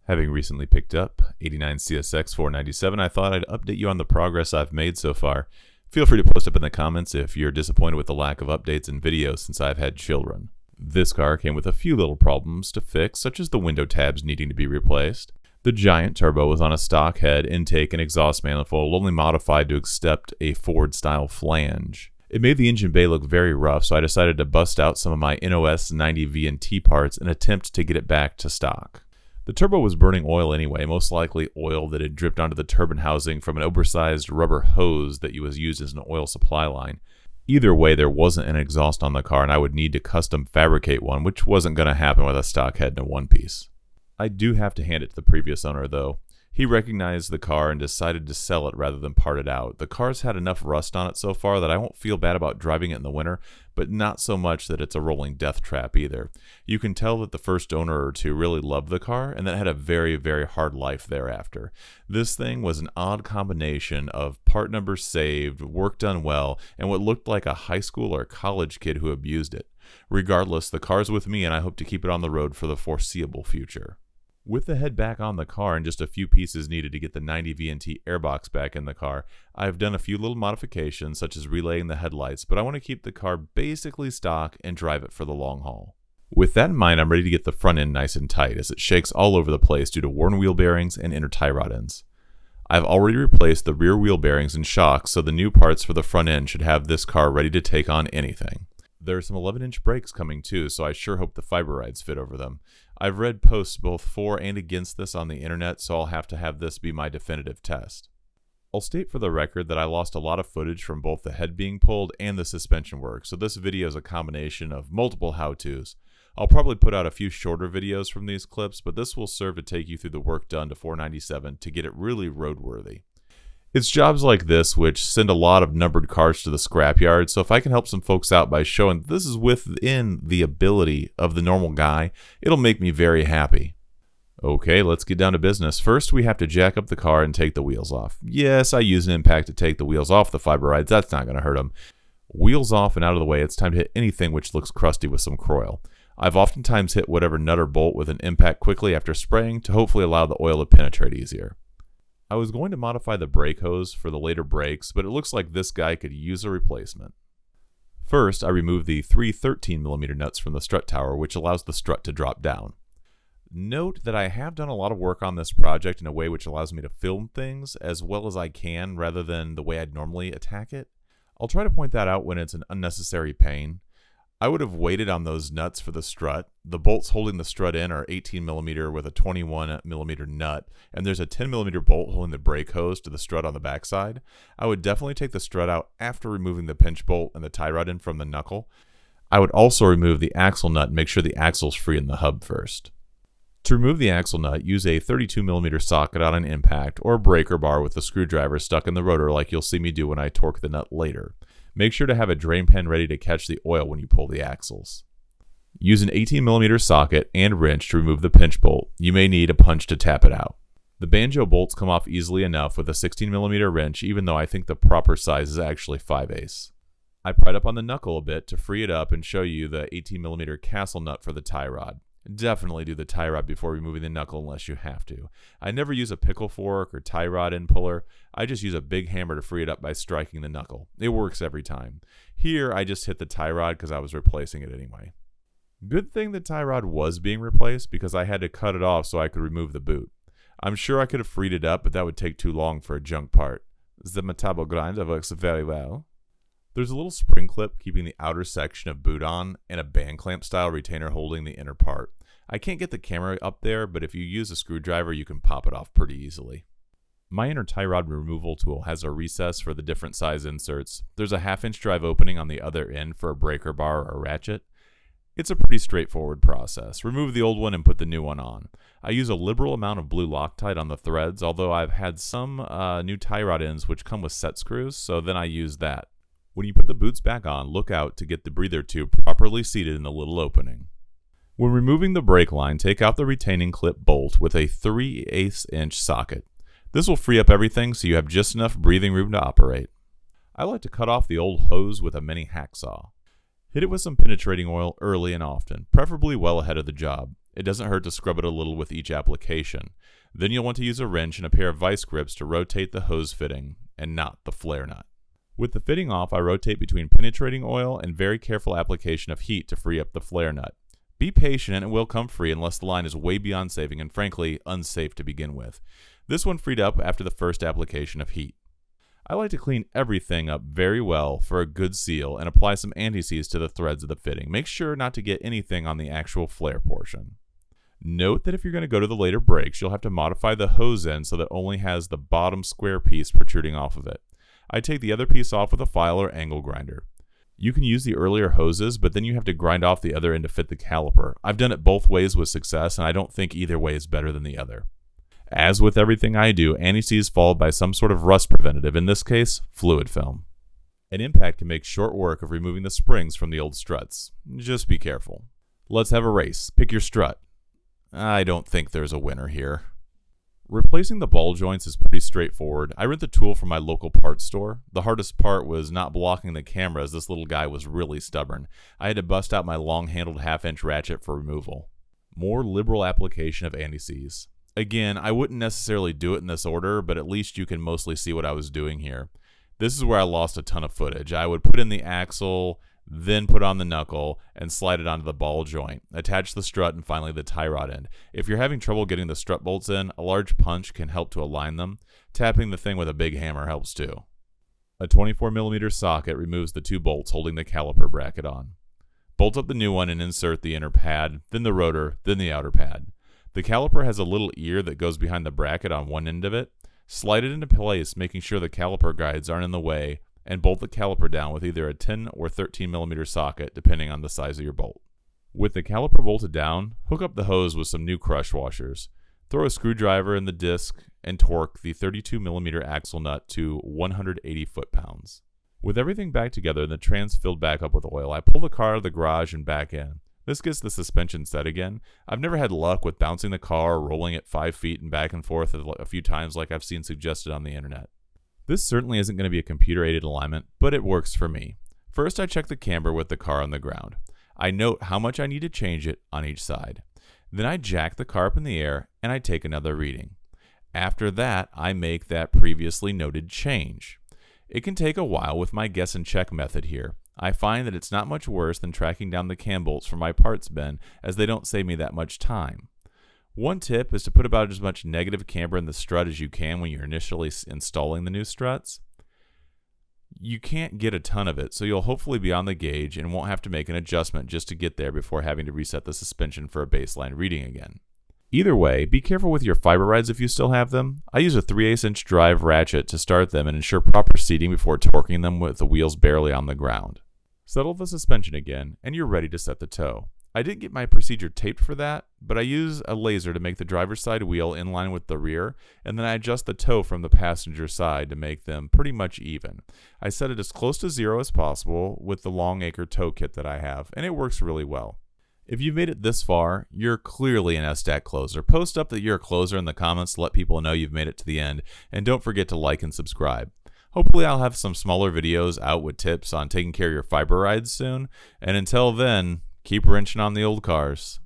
Having recently picked up 89 CSX 497, I thought I'd update you on the progress I've made so far. Feel free to post up in the comments if you're disappointed with the lack of updates and videos since I've had children. This car came with a few little problems to fix, such as the window tabs needing to be replaced. The giant turbo was on a stock head, intake, and exhaust manifold, only modified to accept a Ford-style flange. It made the engine bay look very rough, so I decided to bust out some of my NOS 90 VNT parts and attempt to get it back to stock. The turbo was burning oil anyway, most likely oil that had dripped onto the turbine housing from an oversized rubber hose that was used as an oil supply line. Either way, there wasn't an exhaust on the car, and I would need to custom fabricate one, which wasn't going to happen with a stock head and a one-piece. I do have to hand it to the previous owner, though. He recognized the car and decided to sell it rather than part it out. The car's had enough rust on it so far that I won't feel bad about driving it in the winter, but not so much that it's a rolling death trap either. You can tell that the first owner or two really loved the car and that it had a very, very hard life thereafter. This thing was an odd combination of part numbers saved, work done well, and what looked like a high school or college kid who abused it. Regardless, the car's with me and I hope to keep it on the road for the foreseeable future. With the head back on the car and just a few pieces needed to get the 90 VNT airbox back in the car, I've done a few little modifications such as relaying the headlights, but I want to keep the car basically stock and drive it for the long haul. With that in mind, I'm ready to get the front end nice and tight as it shakes all over the place due to worn wheel bearings and inner tie rod ends. I've already replaced the rear wheel bearings and shocks, so the new parts for the front end should have this car ready to take on anything. There are some 11-inch brakes coming too, so I sure hope the fiber rides fit over them. I've read posts both for and against this on the internet, so I'll have to have this be my definitive test. I'll state for the record that I lost a lot of footage from both the head being pulled and the suspension work, so this video is a combination of multiple how-tos. I'll probably put out a few shorter videos from these clips, but this will serve to take you through the work done to 497 to get it really roadworthy. It's jobs like this which send a lot of numbered cars to the scrapyard, so if I can help some folks out by showing this is within the ability of the normal guy, it'll make me very happy. Okay, let's get down to business. First, we have to jack up the car and take the wheels off. Yes, I use an impact to take the wheels off the fiber rides, that's not going to hurt them. Wheels off and out of the way, it's time to hit anything which looks crusty with some Croil. I've oftentimes hit whatever nut or bolt with an impact quickly after spraying to hopefully allow the oil to penetrate easier. I was going to modify the brake hose for the later brakes, but it looks like this guy could use a replacement. First, I removed the 3 13mm nuts from the strut tower, which allows the strut to drop down. Note that I have done a lot of work on this project in a way which allows me to film things as well as I can rather than the way I'd normally attack it. I'll try to point that out when it's an unnecessary pain. I would have waited on those nuts for the strut. The bolts holding the strut in are 18mm with a 21mm nut, and there's a 10mm bolt holding the brake hose to the strut on the backside. I would definitely take the strut out after removing the pinch bolt and the tie rod in from the knuckle. I would also remove the axle nut and make sure the axle's free in the hub first. To remove the axle nut, use a 32mm socket on an impact or breaker bar with the screwdriver stuck in the rotor like you'll see me do when I torque the nut later. Make sure to have a drain pen ready to catch the oil when you pull the axles. Use an 18mm socket and wrench to remove the pinch bolt. You may need a punch to tap it out. The banjo bolts come off easily enough with a 16mm wrench, even though I think the proper size is actually 5/8. I pried up on the knuckle a bit to free it up and show you the 18mm castle nut for the tie rod. Definitely do the tie rod before removing the knuckle unless you have to. I never use a pickle fork or tie rod end puller. I just use a big hammer to free it up by striking the knuckle. It works every time. Here, I just hit the tie rod because I was replacing it anyway. Good thing the tie rod was being replaced because I had to cut it off so I could remove the boot. I'm sure I could have freed it up, but that would take too long for a junk part. The metal grinder works very well. There's a little spring clip keeping the outer section of boot on and a band clamp style retainer holding the inner part. I can't get the camera up there, but if you use a screwdriver, you can pop it off pretty easily. My inner tie rod removal tool has a recess for the different size inserts. There's a 1/2-inch drive opening on the other end for a breaker bar or ratchet. It's a pretty straightforward process. Remove the old one and put the new one on. I use a liberal amount of blue Loctite on the threads, although I've had some new tie rod ends which come with set screws, so then I use that. When you put the boots back on, look out to get the breather tube properly seated in the little opening. When removing the brake line, take out the retaining clip bolt with a 3/8-inch socket. This will free up everything so you have just enough breathing room to operate. I like to cut off the old hose with a mini hacksaw. Hit it with some penetrating oil early and often, preferably well ahead of the job. It doesn't hurt to scrub it a little with each application. Then you'll want to use a wrench and a pair of vice grips to rotate the hose fitting and not the flare nut. With the fitting off, I rotate between penetrating oil and very careful application of heat to free up the flare nut. Be patient and it will come free unless the line is way beyond saving and frankly unsafe to begin with. This one freed up after the first application of heat. I like to clean everything up very well for a good seal and apply some anti-seize to the threads of the fitting. Make sure not to get anything on the actual flare portion. Note that if you're going to go to the later brakes, you'll have to modify the hose end so that it only has the bottom square piece protruding off of it. I take the other piece off with a file or angle grinder. You can use the earlier hoses, but then you have to grind off the other end to fit the caliper. I've done it both ways with success, and I don't think either way is better than the other. As with everything I do, anti-seize followed by some sort of rust preventative, in this case, fluid film. An impact can make short work of removing the springs from the old struts. Just be careful. Let's have a race. Pick your strut. I don't think there's a winner here. Replacing the ball joints is pretty straightforward. I rent the tool from my local parts store. The hardest part was not blocking the camera as this little guy was really stubborn. I had to bust out my long-handled half-inch ratchet for removal. More liberal application of anti-seize. Again, I wouldn't necessarily do it in this order, but at least you can mostly see what I was doing here. This is where I lost a ton of footage. I would put in the axle, then put on the knuckle, and slide it onto the ball joint, attach the strut, and finally the tie rod end. If you're having trouble getting the strut bolts in, a large punch can help to align them. Tapping the thing with a big hammer helps too. A 24mm socket removes the two bolts holding the caliper bracket on. Bolt up the new one and insert the inner pad, then the rotor, then the outer pad. The caliper has a little ear that goes behind the bracket on one end of it. Slide it into place, making sure the caliper guides aren't in the way, and bolt the caliper down with either a 10 or 13mm socket, depending on the size of your bolt. With the caliper bolted down, hook up the hose with some new crush washers. Throw a screwdriver in the disc and torque the 32mm axle nut to 180 foot-pounds. With everything back together and the trans filled back up with oil, I pull the car out of the garage and back in. This gets the suspension set again. I've never had luck with bouncing the car or rolling it 5 feet and back and forth a few times like I've seen suggested on the internet. This certainly isn't going to be a computer-aided alignment, but it works for me. First, I check the camber with the car on the ground. I note how much I need to change it on each side. Then I jack the car up in the air and I take another reading. After that, I make that previously noted change. It can take a while with my guess and check method here. I find that it's not much worse than tracking down the cam bolts from my parts bin, as they don't save me that much time. One tip is to put about as much negative camber in the strut as you can when you're initially installing the new struts. You can't get a ton of it, so you'll hopefully be on the gauge and won't have to make an adjustment just to get there before having to reset the suspension for a baseline reading again. Either way, be careful with your fiber rides if you still have them. I use a 3/8 inch drive ratchet to start them and ensure proper seating before torquing them with the wheels barely on the ground. Settle the suspension again, and you're ready to set the toe. I didn't get my procedure taped for that, but I use a laser to make the driver's side wheel in line with the rear, and then I adjust the toe from the passenger side to make them pretty much even. I set it as close to 0 as possible with the long acre toe kit that I have, and it works really well. If you've made it this far, you're clearly an STAT closer. Post up that you're a closer in the comments to let people know you've made it to the end, and don't forget to like and subscribe. Hopefully I'll have some smaller videos out with tips on taking care of your fiber rides soon, and until then, keep wrenching on the old cars.